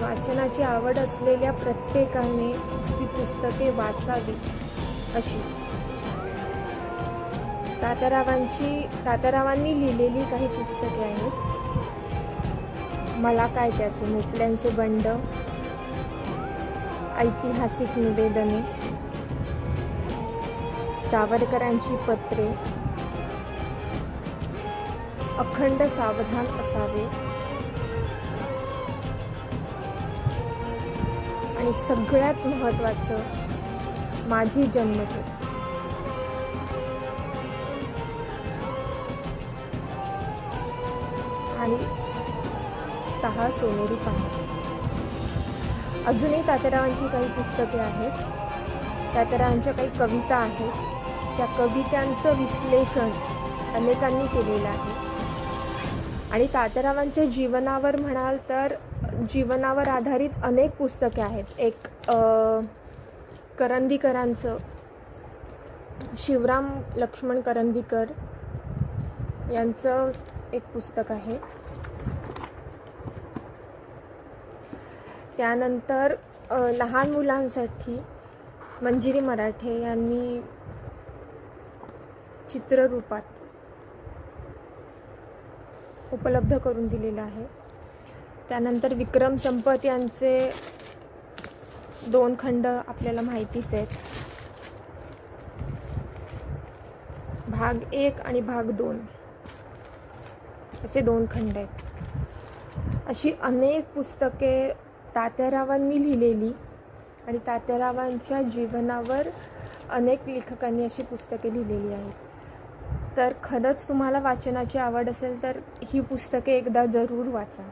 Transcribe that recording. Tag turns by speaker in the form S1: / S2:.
S1: वाचनाची आवड असलेल्या प्रत्येकाने ही पुस्तके वाचावी अशी तात्यारावांनी लिहिलेली काही पुस्तके आहेत. मला काय त्याचे, मुकल्यांचे बंड, ऐतिहासिक निवेदने, सावरकरांची पत्रे, अखंड सावधान असावे आणि सगळ्यात महत्त्वाचं माझी जन्मठेप. आणि 6 सोनेरी पाने. अजूनही तात्यारावांची काही पुस्तके आहेत. तात्यारावांच्या काही कविता आहेत. त्या कवितांचं विश्लेषण अनेकांनी केलेलं आहे. आणि तात्यारावांच्या जीवनावर म्हणाल तर जीवनावर आधारित अनेक पुस्तके आहेत. एक करंदीकरांचं, शिवराम लक्ष्मण करंदीकर यांचं एक पुस्तक आहे. त्यानंतर लहान मुलांसाठी मंजिरी मराठे यांनी चित्ररूपात उपलब्ध करून दिलेलं आहे. त्यानंतर विक्रम संपत यांचे 2 खंड आपल्याला माहितीच आहेत. भाग 1 आणि भाग 2 असे 2 खंड आहेत. अशी अनेक पुस्तके तात्यारावांनी लिहिलेली आणि तात्यारावांच्या जीवनावर अनेक लेखकांनी अशी पुस्तके लिहिलेली आहेत. तर खरंच तुम्हाला वाचनाची आवड असेल तर ही पुस्तके एकदा जरूर वाचा.